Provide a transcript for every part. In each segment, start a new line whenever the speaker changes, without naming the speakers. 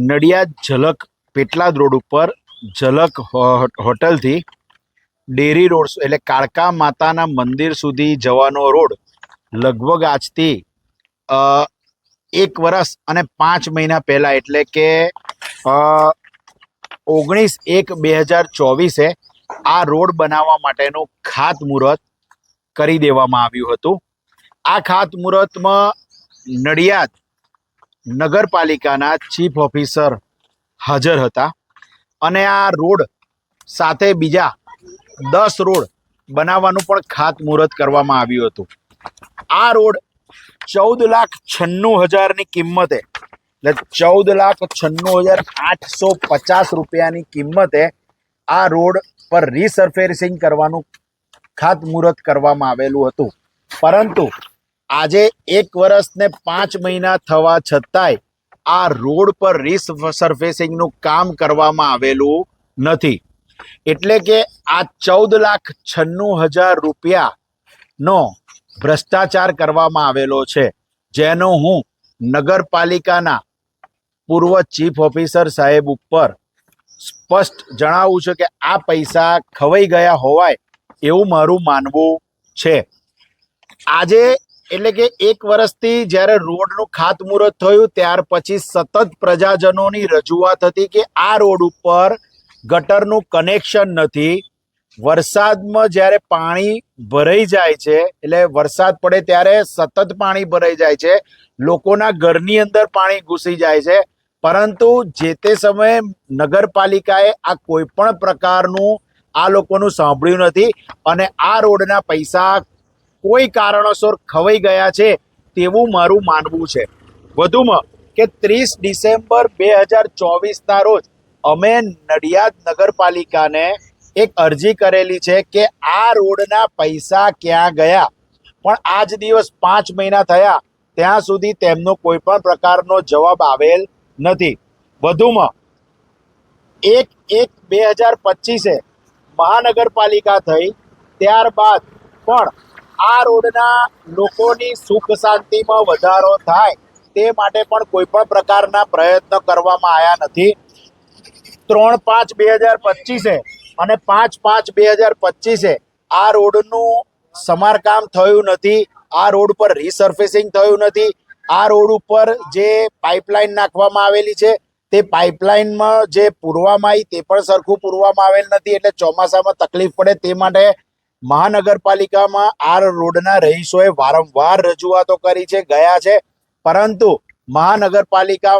નડિયાદ ઝલક પેટલાદ રોડ ઉપર ઝલક હોટલથી ડેરી રોડ એટલે કાળકા માતાના મંદિર સુધી જવાનો રોડ લગભગ આજથી 1 વર્ષ અને 5 મહિના પહેલા એટલે કે 19/1/2024 આ રોડ બનાવવા માટેનું ખાતમુહૂર્ત કરી દેવામાં આવ્યું હતું। આ ખાતમુહૂર્તમાં નડિયાદ નગરપાલિકાના ચીફ ઓફિસર હાજર હતા અને આ રોડ સાથે બીજા 10 રોડ બનાવવાનું પણ ખાતમુહૂર્ત કરવામાં આવ્યું હતું। આ રોડ 14,96,000 ની કિંમતે એટલે 14,96,850 રૂપિયાની કિંમતે આ રોડ પર રીસર્ફેસિંગ કરવાનું ખાતમુહૂર્ત કરવામાં આવેલું હતું, પરંતુ આજે 1 વર્ષ ને 5 મહિના થવા છતાંય આ રોડ પર રીસર્ફેસિંગનું કામ કરવામાં આવેલું નથી। એટલે કે આ 14,96,000 રૂપિયાનો ભ્રષ્ટાચાર કરવામાં આવેલો છે, જેનો હું નગરપાલિકાના પૂર્વ ચીફ ઓફિસર સાહેબ ઉપર સ્પષ્ટ જણાવું છું કે આ પૈસા ખવાઈ ગયા હોવાય એવું મારું માનવું છે। આજે એટલે કે 1 વર્ષથી જ્યારે રોડનું ખાતમુહૂર્ત થયું ત્યાર પછી સતત પ્રજાજનોની રજૂઆત હતી કે આ રોડ ઉપર ગટરનું કનેક્શન નથી। વરસાદમાં જ્યારે પાણી ભરાઈ જાય છે એટલે વરસાદ પડે ત્યારે સતત પાણી ભરાઈ જાય છે, લોકોના ઘરની અંદર પાણી ઘૂસી જાય છે, પરંતુ જે તે સમયે નગરપાલિકાએ આ કોઈ પણ પ્રકારનું આ લોકોનું સાંભળ્યું નથી અને આ રોડના પૈસા કોઈ કારણોસર ખવાઈ ગયા છે તેવું મારું માનવું છે। વધુમાં કે 30 ડિસેમ્બર 2024ના રોજ અમે નડિયાદ નગરપાલિકાને એક અરજી કરેલી છે કે આ રોડના પૈસા ક્યાં ગયા, પણ આજ દિવસ 5 મહિના થયા ત્યાં સુધી તેમનો કોઈ પણ પ્રકારનો જવાબ આવેલ નથી। વધુમાં 1/1/2025 મહાનગરપાલિકા થઈ ત્યારબાદ પણ આ રોડના લોકોની સુખ શાંતિમાં વધારો થાય તે માટે પણ કોઈ પણ પ્રકારના પ્રયત્ન કરવામાં આવ્યા નથી। 3/5/2025 અને 5/5/2025 આ રોડનું સમારકામ થયું નથી, આ રોડ પર રીસર્ફેસિંગ થયું નથી। આ રોડ ઉપર જે પાઇપલાઇન નાખવામાં આવેલી છે તે પાઇપલાઇનમાં જે પૂરવામાં આવી તે પણ સરખું પૂરવામાં આવેલ નથી, એટલે ચોમાસામાં તકલીફ પડે તે માટે મહાનગરપાલિકામાં આ રોડના રહીશોએ વારંવાર રજૂઆતો કરી છે, ગયા છે, પરંતુ મહાનગરપાલિકા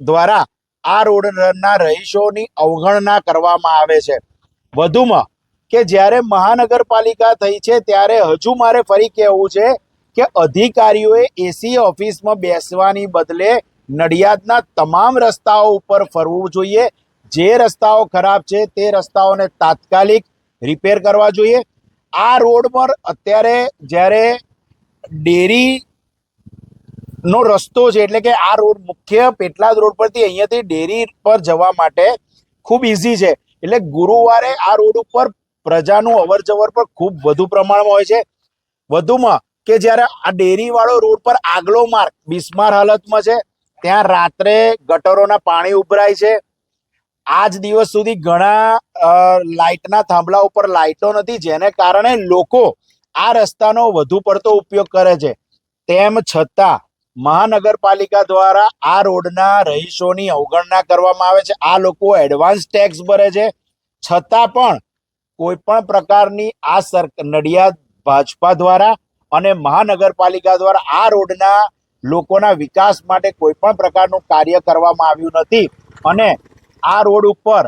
દ્વારા આ રોડના રહીશોની અવગણના કરવામાં આવે છે। વધુમાં કે જ્યારે મહાનગરપાલિકા થઈ છે ત્યારે હજુ મારે ફરી કહેવું છે કે અધિકારીઓએ એસી ઓફિસમાં બેસવાની બદલે નડિયાદના તમામ રસ્તાઓ ઉપર ફરવું જોઈએ। જે રસ્તાઓ ખરાબ છે તે રસ્તાઓને તાત્કાલિક રિપેર કરવા જોઈએ। આ રોડ પર અત્યારે જ્યારે ડેરી નો રસ્તો છે એટલે કે આ રોડ મુખ્ય પેટલાદ રોડ પરથી અહીંયાથી ડેરી પર જવા માટે ખૂબ ઇઝી છે, એટલે ગુરુવારે આ રોડ ઉપર પ્રજાનું અવર જવર પર ખૂબ વધુ પ્રમાણમાં હોય છે। વધુમાં કે જ્યારે આ ડેરી વાળો રોડ પર આગલો માર્ગ બિસ્માર હાલતમાં છે, ત્યાં રાત્રે ગટરોના પાણી ઉભરાય છે। આજ દિવસ સુધી ઘણા લાઇટના થાંભલા ઉપર લાઇટો નથી, જેને કારણે લોકો આ રસ્તાનો વધુ પડતો ઉપયોગ કરે છે। તેમ છતાં મહાનગરપાલિકા દ્વારા આ રોડના રહીશોની અવગણના કરવામાં આવે છે। આ લોકો એડવાન્સ ટેક્સ ભરે છે, છતાં પણ કોઈ પણ પ્રકારની આ નડિયાદ ભાજપા દ્વારા અને મહાનગરપાલિકા દ્વારા આ રોડના લોકોના વિકાસ માટે કોઈ પણ પ્રકારનું કાર્ય કરવામાં આવ્યું નથી અને આ રોડ ઉપર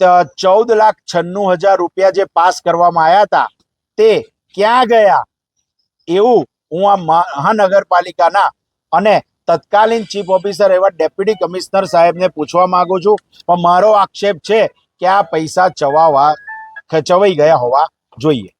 14,96,000 રૂપિયા જે પાસ કરવામાં આવ્યા હતા તે ક્યાં ગયા એવું હું આ મહાનગરપાલિકાના અને તત્કાલીન ચીફ ઓફિસર એવા ડેપ્યુટી કમિશનર સાહેબને પૂછવા માંગુ છું, પણ મારો આક્ષેપ છે કે આ પૈસા ખચવાઈ ગયા હોવા જોઈએ।